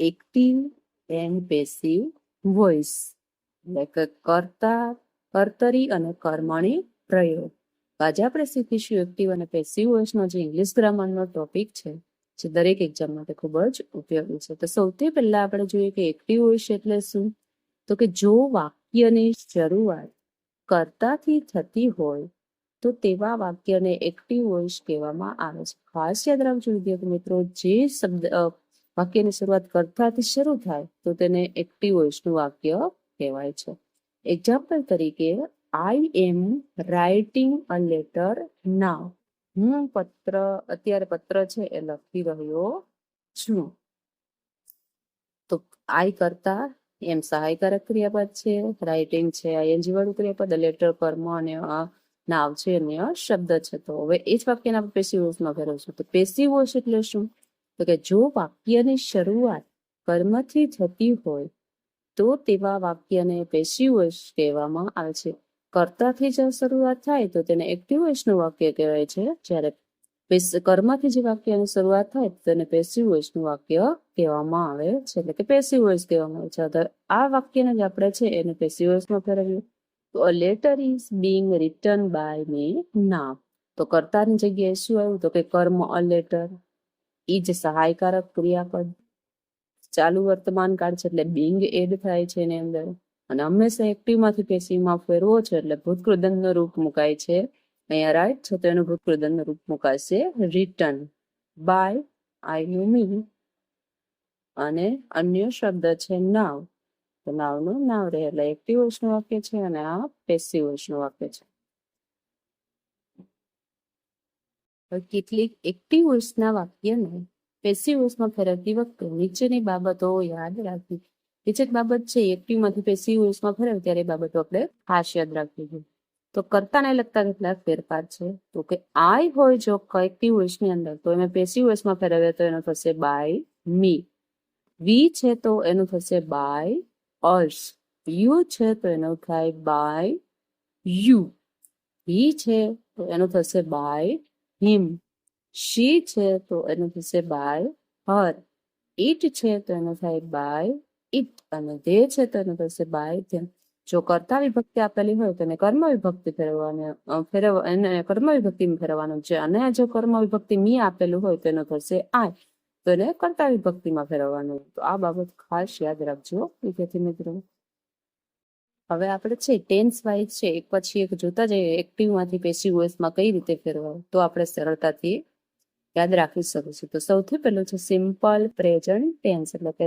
Active and passive voice, એટલે કે કર્તા, કર્તરી અને કર્મણી પ્રયોગ. આજે આપણે શીખીશું એક્ટિવ અને પેસિવ વોઇસનો જે ઇંગ્લિશ ગ્રામરનો ટોપિક છે, જે દરેક એક્ઝામ માટે ખૂબ જ ઉપયોગી છે. તો સૌથી પહેલા આપણે જોઈએ કે એક્ટિવ વોઇસ એટલે શું? તો કે જો વાક્યની શરૂઆત કર્તાથી થતી હોય તો તેવા વાક્યને એક્ટિવ વોઇસ કહેવામાં આવે છે. ખાસ યાદ રાખજો વિદ્યાર્થી મિત્રો, જે શબ્દ વાક્યની શરૂઆત કર્તાથી શરૂ થાય તો તેને એક્ટિવ વોઇસનું વાક્ય કહેવાય છે. એક્ઝામ્પલ તરીકે, આઈ એમ રાઇટિંગ અ લેટર નાઉ. હું અત્યારે પત્ર છે એ લખી રહ્યો છું. તો આઈ કરતા એમ સહાયકારક ક્રિયાપદ છે, રાઇટિંગ છે આઈએનજી વાળું ક્રિયાપદ, લેટર કર્મ અને નાવ છે અન્ય શબ્દ છે. તો હવે એ જ વાક્યને આપણે પેસિવ વોઇસમાં ફેરવશું. તો પેસિવ વોઇસ એટલે શું? તો કે જો વાક્યની શરૂઆત કર્મથી થતી હોય તો તેવા વાક્યને પેસિવ વોઇસ કહેવામાં આવે છે. કર્તાથી જો શરૂઆત થાય તો તેને એક્ટિવ વોઇસનું વાક્ય કહેવાય છે. જ્યારે કર્મથી જે વાક્યની શરૂઆત થાય તો તેને પેસિવ વોઇસનું વાક્ય કહેવામાં આવે છે, એટલે કે પેસિવ વોઇસ કહેવામાં આવે છે. તો આ વાક્યને જ આપણે છે એને પેસિવ વોઇસમાં ફેરવ્યું. તો a letter is being written by me now. તો કર્તાની જગ્યાએ શું આવ્યું? તો કે કર્મ અ લેટર, ઈ જ સહાયકારક ક્રિયાપદ, ચાલુ વર્તમાન કાળ છે એટલે બીંગ એડ થાય છે એની અંદર, અને હંમેશા એક્ટિવમાંથી પેસિવમાં ફેરવો છે એટલે ભૂતકૃદંતનું રૂપ મુકાય છે. અહીંયા રાઈટ છે તો એનું ભૂતકૃદંતનું રૂપ મુકાશે રિટન બાય, આઈ નું મી, અને અન્ય શબ્દ છે નાવ. તો નાવનું નાવ રહે એટલે એક્ટિવ વોઇસનું વાક્ય છે અને આ પેસિવ વોઇસનું વાક્ય છે. કેટલીક એક્ટિવ વોઇસના વાક્યને પેસિવ વોઇસમાં ફેરવતી વખતે નીચેની બાબતો યાદ રાખવી. નીચે બાબત છે એક્ટિવમાંથી પેસિવ વોઇસમાં ફેરવે ત્યારે એ બાબતો આપણે ખાસ યાદ રાખવી જોઈએ. તો કર્તાને લગતા કેટલાક ફેરફાર છે. તો કે આઈ હોય જો એક્ટિવ વોઇસની અંદર તો એને પેસિવ વોઇસમાં ફેરવે તો એનો થશે બાય મી. વી છે તો એનું થશે બાય અસ. યુ છે તો એનું થાય બાય યુ. હી છે તો એનું થશે બાય હિમ. શી છે તો એનું થશે બાય હર. ઇટ છે તો એનું થાય બાય ઇટ, અને ધે છે તો એનું થશે બાય ધેમ. જો કર્તા વિભક્તિ આપેલી હોય તો એને કર્મ વિભક્તિ એને કર્મ વિભક્તિમાં ફેરવવાનું છે, અને જો કર્મ વિભક્તિ મી આપેલું હોય તો એનું થશે આય, તો એને કર્તા વિભક્તિમાં ફેરવવાનું. તો આ બાબત ખાસ યાદ રાખજો વિદ્યાર્થી મિત્રો. હવે આપણે છે ટેન્સ વાઇઝ છે એક પછી એક જોતા જઈએ એક્ટિવમાંથી પેસિવ વોઇસમાં કઈ રીતે ફેરવાય તો આપણે સરળતાથી યાદ રાખી શકીશું. તો સૌથી પહેલું છે સિમ્પલ પ્રેઝન્ટ ટેન્સ, એટલે કે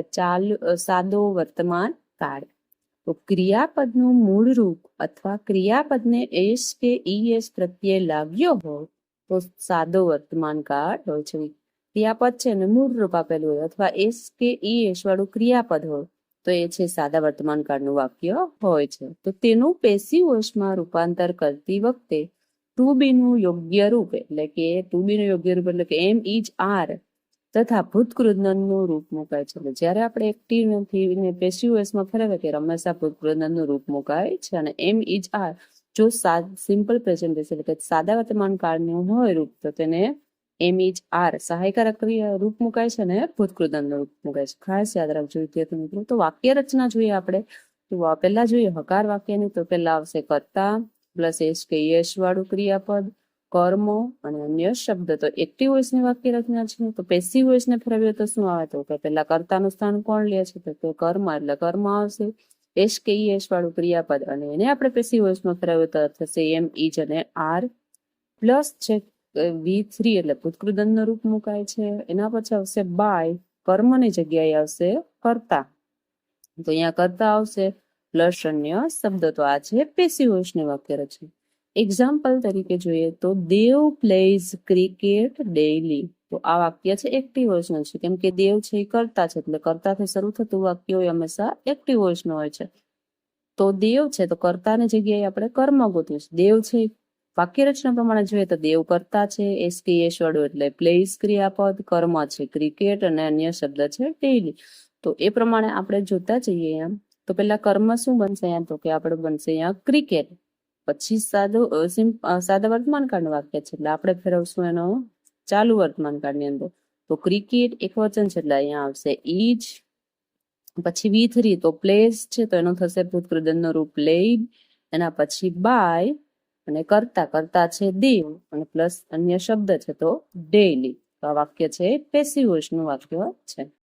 સાદો વર્તમાન કાળ. તો ક્રિયાપદનું મૂળ રૂપ અથવા ક્રિયાપદને એસ કે ઈએસ પ્રત્યે લાગ્યો હોય તો સાદો વર્તમાન કાળ હોય છે. ક્રિયાપદ છે ને મૂળ રૂપ આપેલું હોય અથવા એસ કે ઈએસ વાળું ક્રિયાપદ હોય તો એ છે સાદા વર્તમાન કાળનું વાક્ય હોય છે. તો તેનું પેસિવ વોઇસમાં રૂપાંતર કરતી વખતે ટુ બી નું યોગ્ય રૂપ એટલે કે એમ ઇઝ આર તથા ભૂતકૃદંતનું રૂપ મુકાય છે. જ્યારે આપણે એક્ટિવ નથી પેસિવ વોઇસમાં ફેરવે ત્યારે હંમેશા ભૂતકૃદંતનું રૂપ મુકાય છે, અને એમ ઇઝ આર જો સિમ્પલ પ્રેઝન્ટ એટલે કે સાદા વર્તમાન કાળનું હોય રૂપ તો તેને એમ ઇઝ આર સહાયકારક રૂપ મુકાય છે અને ભૂતકૃદંતનું રૂપ મુકાય છે. ખાસ યાદ રાખજો વિદ્યાર્થી મિત્રો. તો વાક્ય રચના જોઈએ આપણે. તો પહેલા જોઈએ હકાર વાક્યની. તો પહેલા આવશે કર્તા પ્લસ એસ કે યશ વાળું ક્રિયાપદ, કર્મો અને અન્ય શબ્દ. તો એક્ટિવ વોઇસની વાક્ય રચના છે. તો પેસિવ વોઇસને ફેરવીએ તો શું આવે? તો કે પહેલા કર્તાનું સ્થાન કોણ લે છે? તો કર્મ, એટલે કર્મ આવશે. એસ કે યશ વાળું ક્રિયાપદ અને એને આપણે પેસિવ વોઇસમાં ફેરવીએ તો થશે એમ ઇઝ અને આર પ્લસ છે V3 એટલે ભૂતકૃદંતનું રૂપ મુકાય છે. એના પછી આવશે બાય, કર્મની જગ્યાએ આવશે કર્તા. તો અહીંયા કર્તા આવશે પ્લસ અન્ય શબ્દ. તો આ છે પેસિવ વોઇસની વાક્ય રચના. એક્ઝામ્પલ તરીકે જોઈએ તો દેવ પ્લેઝ ક્રિકેટ ડેઈલી. તો આ વાક્ય છે એક્ટિવ વોઇસનું છે, કેમ કે દેવ છે એ કર્તા છે એટલે કર્તાથી શરૂ થતું વાક્ય હોય હંમેશા એક્ટિવ વોઇસનું હોય છે. તો દેવ છે તો કર્તાની જગ્યાએ આપણે કર્મ ગોતીશું. દેવ છે વાક્ય રચના પ્રમાણે જોઈએ તો દેવ કર્તા છે, એસ કે યશ વાળું એટલે પ્લેઝ ક્રિયાપદ, કર્મ છે ક્રિકેટ અને અન્ય શબ્દ છે ડેઈલી. તો એ પ્રમાણે આપણે જોતા જઈએ એમ. તો પેલા કર્મ શું બનશે અહીંયા? તો કે આપણે બનશે અહીંયા ક્રિકેટ. પછી સાદા વર્તમાન કાળનું વાક્ય છે એટલે આપણે ફેરવશું એનો ચાલુ વર્તમાન કાળની અંદર. તો ક્રિકેટ એક વચન છે એટલે અહીંયા આવશે ઈજ પછી V3 તો પ્લેસ છે તો એનું થશે ભૂતકૃદનનું રૂપ પ્લેઇડ, એના પછી બાય અને કરતા છે દેવ અને પ્લસ અન્ય શબ્દ છે તો ડેઈલી. તો આ વાક્ય છે પેસિવ વોઇસનું વાક્ય છે.